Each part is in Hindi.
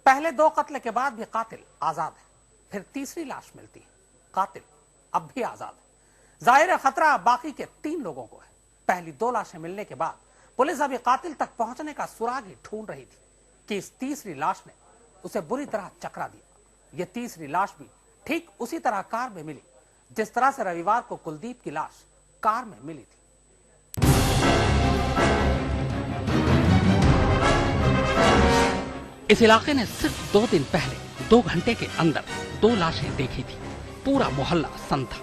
पहले 2 कत्ल के बाद भी कातिल आजाद है, फिर तीसरी लाश मिलती है, कातिल अब भी आजाद है। जाहिर है खतरा बाकी के 3 लोगों को है। पहली 2 लाशें मिलने के बाद पुलिस अभी कातिल तक पहुंचने का सुराग ही ढूंढ रही थी कि इस तीसरी लाश ने उसे बुरी तरह चकरा दिया। यह तीसरी लाश भी ठीक उसी तरह कार में मिली जिस तरह से रविवार को कुलदीप की लाश कार में मिली थी। इस इलाके ने सिर्फ 2 दिन पहले 2 घंटे के अंदर 2 लाशें देखी थी। पूरा मोहल्ला सन्न था।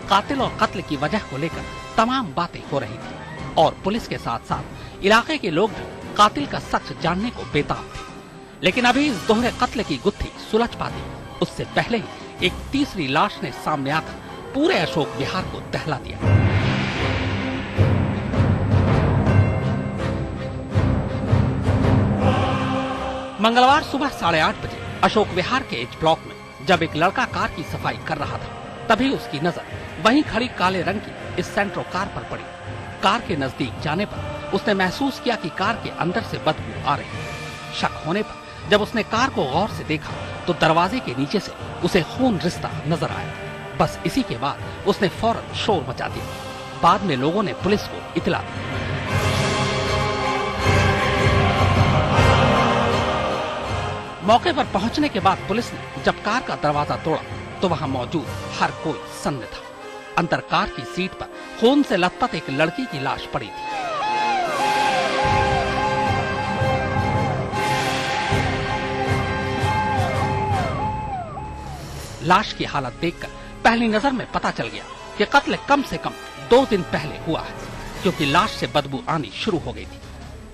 कातिल और कत्ल की वजह को लेकर तमाम बातें हो रही थी और पुलिस के साथ साथ इलाके के लोग भी कातिल का सच जानने को बेताब थे। लेकिन अभी इस दोहरे कत्ल की गुत्थी सुलझ पाती उससे पहले ही एक तीसरी लाश ने सामने आकर पूरे अशोक विहार को दहला दिया। मंगलवार सुबह 8:30 बजे अशोक विहार के एच ब्लॉक में जब एक लड़का कार की सफाई कर रहा था तभी उसकी नजर वहीं खड़ी काले रंग की इस सेंट्रो कार पर पड़ी। कार के नजदीक जाने पर उसने महसूस किया कि कार के अंदर से बदबू आ रही है। शक होने पर जब उसने कार को गौर से देखा तो दरवाजे के नीचे से उसे खून रिश्ता नजर आया। बस इसी के बाद उसने फौरन शोर मचा दिया। बाद में लोगों ने पुलिस को इतला दी। मौके पर पहुंचने के बाद पुलिस ने जब कार का दरवाजा तोड़ा तो वहां मौजूद हर कोई सन्न था। अंदर कार की सीट पर खून से लथपथ एक लड़की की लाश पड़ी थी। लाश की हालत देखकर पहली नजर में पता चल गया कि कत्ल कम से कम 2 दिन पहले हुआ है, क्योंकि लाश से बदबू आनी शुरू हो गई थी।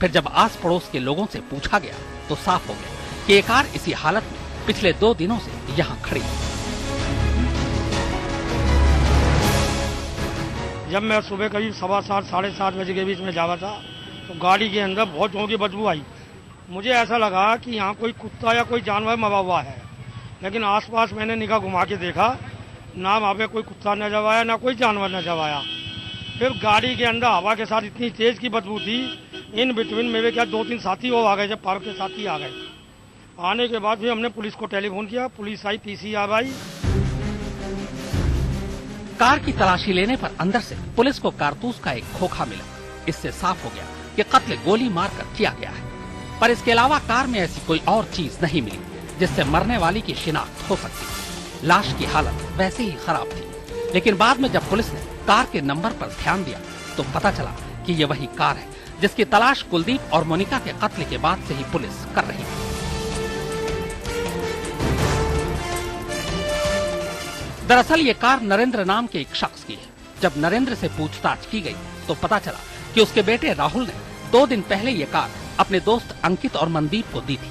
फिर जब आस पड़ोस के लोगों से पूछा गया तो साफ हो गया कि ये कार इसी हालत में पिछले 2 दिनों से यहाँ खड़ी है। जब मैं सुबह करीब 7:15 साढ़े 7 बजे के बीच में जा रहा था तो गाड़ी के अंदर बहुत जोर की बदबू आई। मुझे ऐसा लगा कि यहाँ कोई कुत्ता या कोई जानवर मरा हुआ है, लेकिन आसपास मैंने निगाह घुमा के देखा, ना वहाँ पे कोई कुत्ता नजर आया ना कोई जानवर नजर आया। फिर गाड़ी के अंदर हवा के साथ इतनी तेज की बदबू थी, इन बिटवीन मेरे क्या 2-3 साथी वो आ गए, जब पार्क के साथी आ गए। आने के बाद फिर हमने पुलिस को टेलीफोन किया, पुलिस आई, PCR आई। कार की तलाशी लेने पर अंदर से पुलिस को कारतूस का एक खोखा मिला। इससे साफ हो गया कि कत्ल गोली मारकर किया गया है, पर इसके अलावा कार में ऐसी कोई और चीज नहीं मिली जिससे मरने वाली की शिनाख्त हो सकती। लाश की हालत वैसे ही खराब थी, लेकिन बाद में जब पुलिस ने कार के नंबर पर ध्यान दिया तो पता चला कि ये वही कार है जिसकी तलाश कुलदीप और मोनिका के कत्ल के बाद से ही पुलिस कर रही थी। दरअसल ये कार नरेंद्र नाम के एक शख्स की है। जब नरेंद्र से पूछताछ की गई तो पता चला कि उसके बेटे राहुल ने 2 दिन पहले ये कार अपने दोस्त अंकित और मनदीप को दी थी।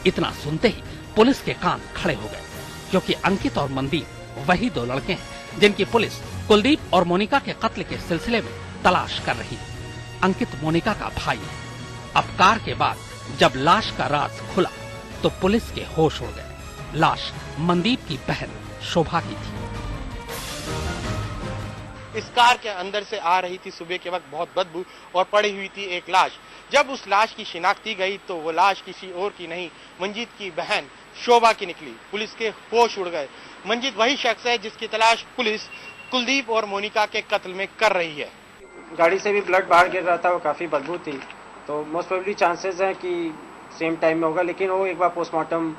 इतना सुनते ही पुलिस के कान खड़े हो गए, क्योंकि अंकित और मनदीप वही 2 लड़के हैं जिनकी पुलिस कुलदीप और मोनिका के कत्ल के सिलसिले में तलाश कर रही है। अंकित मोनिका का भाई है। अब कार के बाद जब लाश का राज खुला तो पुलिस के होश उड़ गए। लाश मनदीप की बहन शोभा की थी। इस कार के अंदर से आ रही थी सुबह के वक्त बहुत बदबू और पड़ी हुई थी एक लाश। जब उस लाश की शिनाख्त की गई तो वो लाश किसी और की नहीं, मंजीत की बहन शोभा की निकली। पुलिस के होश उड़ गए। मंजीत वही शख्स है जिसकी तलाश पुलिस कुलदीप और मोनिका के कत्ल में कर रही है। गाड़ी से भी ब्लड बाहर गिर रहा था, वो काफी बदबू थी, तो मोस्ट प्रोबेबली चांसेस हैं कि सेम टाइम में होगा, लेकिन वो एक बार पोस्टमार्टम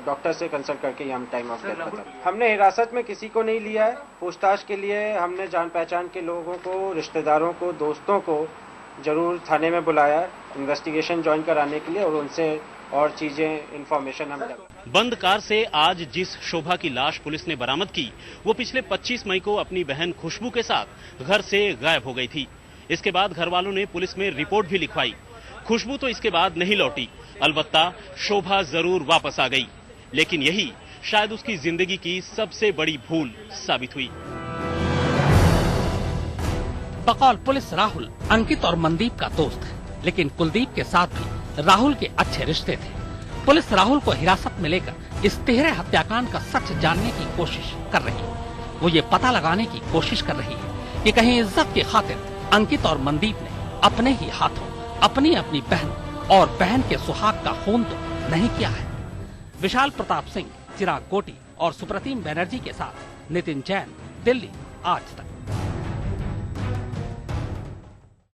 डॉक्टर से कंसल्ट करके ही हम टाइम ऑफ डेथ पता। हमने हिरासत में किसी को नहीं लिया है। पूछताछ के लिए हमने जान पहचान के लोगों को, रिश्तेदारों को, दोस्तों को जरूर थाने में बुलाया इन्वेस्टिगेशन ज्वाइन कराने के लिए, और उनसे और चीजें इंफॉर्मेशन हम बंद कार से आज जिस शोभा की लाश पुलिस ने बरामद की वो पिछले 25 मई को अपनी बहन खुशबू के साथ घर से गायब हो गई थी। इसके बाद घर वालों ने पुलिस में रिपोर्ट भी लिखवाई। खुशबू तो इसके बाद नहीं लौटी, अलबत्ता शोभा जरूर वापस आ गई, लेकिन यही शायद उसकी जिंदगी की सबसे बड़ी भूल साबित हुई। बकौल पुलिस राहुल अंकित और मनदीप का दोस्त है, लेकिन कुलदीप के साथ भी राहुल के अच्छे रिश्ते थे। पुलिस राहुल को हिरासत में लेकर इस तिहरे हत्याकांड का सच जानने की कोशिश कर रही है। वो ये पता लगाने की कोशिश कर रही है कि कहीं इज्जत की खातिर अंकित और मनदीप ने अपने ही हाथों अपनी अपनी बहन और बहन के सुहाग का खून तो नहीं किया है। विशाल प्रताप सिंह, चिराग कोटी और सुप्रतिम बनर्जी के साथ नितिन जैन, दिल्ली आज तक।